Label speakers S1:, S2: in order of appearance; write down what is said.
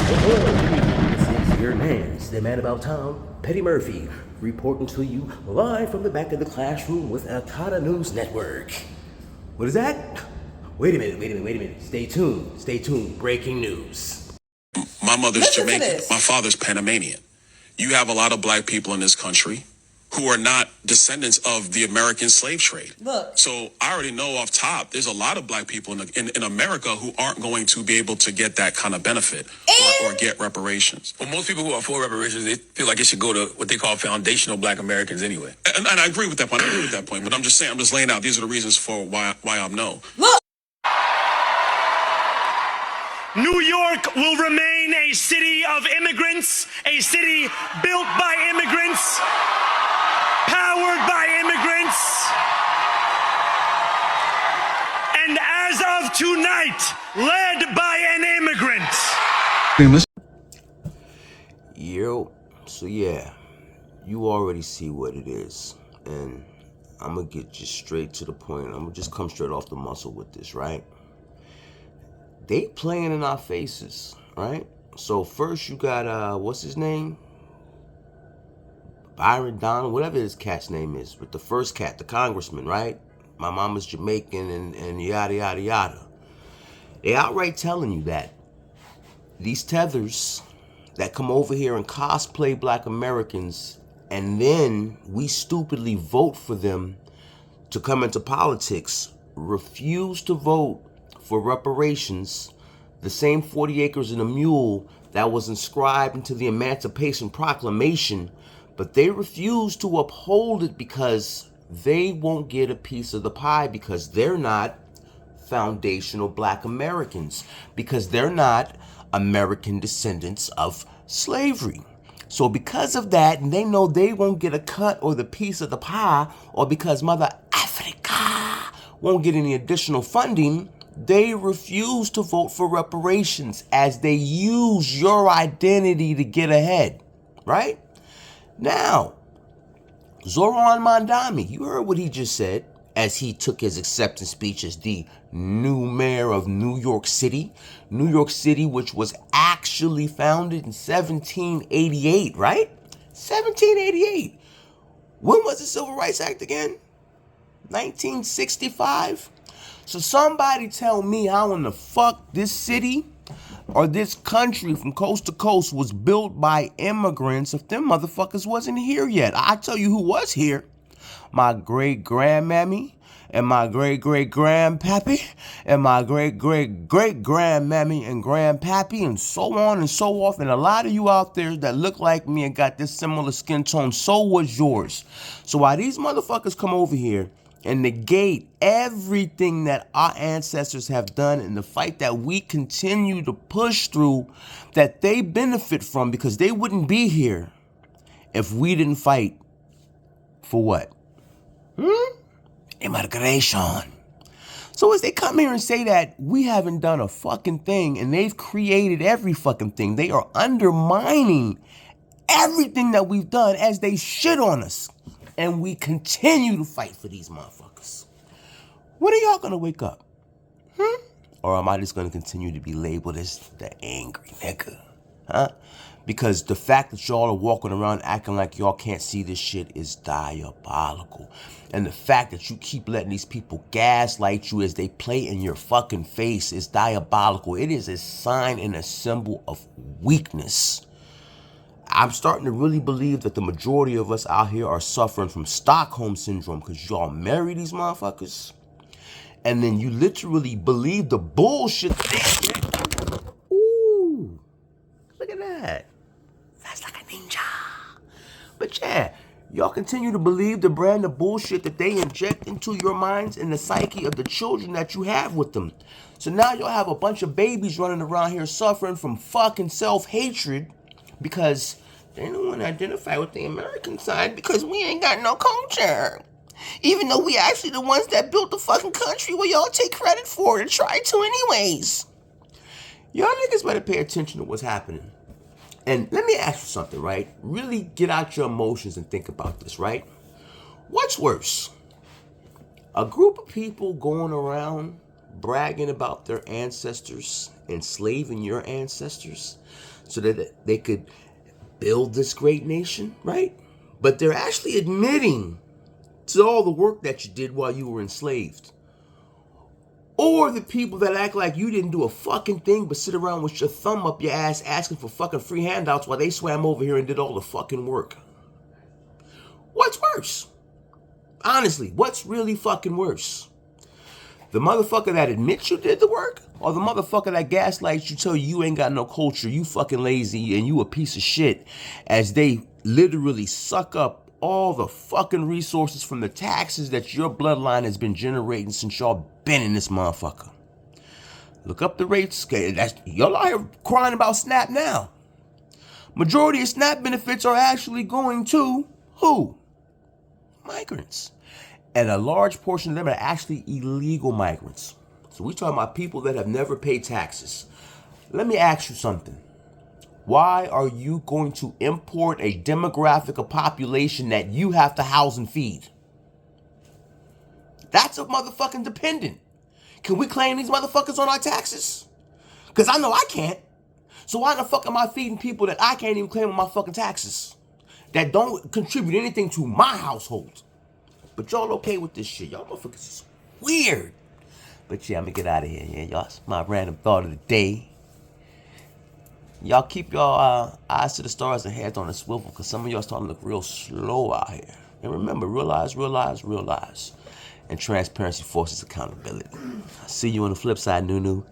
S1: This is your man's the man about town, Petty Murphy, reporting to you live from the back of the classroom with Akata News Network. What is that? Wait a minute. Stay tuned. Breaking news.
S2: My mother's Jamaican. My father's Panamanian. You have a lot of black people in this country who are not descendants of the American slave trade.
S3: Look.
S2: So I already know off top, there's a lot of black people in America who aren't going to be able to get that kind of benefit or get reparations.
S4: Well, most people who are for reparations, they feel like it should go to what they call foundational black Americans anyway.
S2: And I agree with that point. But I'm just saying, I'm just laying out. These are the reasons for why I'm no.
S3: Look.
S5: New York will remain a city of immigrants, a city built by immigrants, powered by immigrants. And as of tonight, led by an immigrant.
S1: Yo, so yeah, you already see what it is. And I'm gonna get just straight to the point. I'm gonna just come straight off the muscle with this, right? They playing in our faces, right? So first you got, what's his name? Byron Donald, whatever his cat's name is. But the first cat, the congressman, right? My mama's Jamaican and yada, yada, yada. They outright telling you that these tethers that come over here and cosplay black Americans, and then we stupidly vote for them to come into politics, refuse to vote for reparations, the same 40 acres and a mule that was inscribed into the Emancipation Proclamation, but they refuse to uphold it because they won't get a piece of the pie because they're not foundational black Americans, because they're not American descendants of slavery. So because of that, and they know they won't get a cut or the piece of the pie, or because Mother Africa won't get any additional funding, they refuse to vote for reparations as they use your identity to get ahead, right? Now, Zoran Mandami, you heard what he just said as he took his acceptance speech as the new mayor of New York City. New York City, which was actually founded in 1788, right? 1788. When was the Civil Rights Act again? 1965? So somebody tell me how in the fuck this city or this country from coast to coast was built by immigrants if them motherfuckers wasn't here yet. I tell you who was here. My great-grandmammy and my great-great-grandpappy and my great-great-great-grandmammy and grandpappy and so on and so forth. And a lot of you out there that look like me and got this similar skin tone, so was yours. So while these motherfuckers come over here and negate everything that our ancestors have done in the fight that we continue to push through, that they benefit from, because they wouldn't be here if we didn't fight for what? Immigration. So as they come here and say that we haven't done a fucking thing and they've created every fucking thing, they are undermining everything that we've done as they shit on us. And we continue to fight for these motherfuckers. When are y'all gonna wake up? Or am I just gonna continue to be labeled as the angry nigga? Because the fact that y'all are walking around acting like y'all can't see this shit is diabolical. And the fact that you keep letting these people gaslight you as they play in your fucking face is diabolical. It is a sign and a symbol of weakness. I'm starting to really believe that the majority of us out here are suffering from Stockholm Syndrome because y'all marry these motherfuckers. And then you literally believe the bullshit. Ooh, look at that. That's like a ninja. But yeah, y'all continue to believe the brand of bullshit that they inject into your minds and the psyche of the children that you have with them. So now y'all have a bunch of babies running around here suffering from fucking self-hatred because they don't want to identify with the American side because we ain't got no culture. Even though we actually the ones that built the fucking country where y'all take credit for it and try to anyways. Y'all niggas better pay attention to what's happening. And let me ask you something, right? Really get out your emotions and think about this, right? What's worse? A group of people going around bragging about their ancestors, enslaving your ancestors, so that they could build this great nation, right? But they're actually admitting to all the work that you did while you were enslaved. Or the people that act like you didn't do a fucking thing but sit around with your thumb up your ass asking for fucking free handouts while they swam over here and did all the fucking work. What's worse? Honestly, what's really fucking worse? The motherfucker that admits you did the work, or the motherfucker that gaslights you, tell you ain't got no culture, you fucking lazy, and you a piece of shit, as they literally suck up all the fucking resources from the taxes that your bloodline has been generating since y'all been in this motherfucker. Look up the rates. Y'all out here crying about SNAP now. Majority of SNAP benefits are actually going to who? Migrants. And a large portion of them are actually illegal migrants. So we're talking about people that have never paid taxes. Let me ask you something. Why are you going to import a demographic of population that you have to house and feed? That's a motherfucking dependent. Can we claim these motherfuckers on our taxes? Because I know I can't. So why the fuck am I feeding people that I can't even claim on my fucking taxes? That don't contribute anything to my household. But y'all okay with this shit. Y'all motherfuckers is weird. But yeah, I'm gonna get out of here. Yeah, y'all. It's my random thought of the day. Y'all keep your eyes to the stars and heads on a swivel, because some of y'all starting to look real slow out here. And remember, realize. And transparency forces accountability. I'll see you on the flip side, Nunu.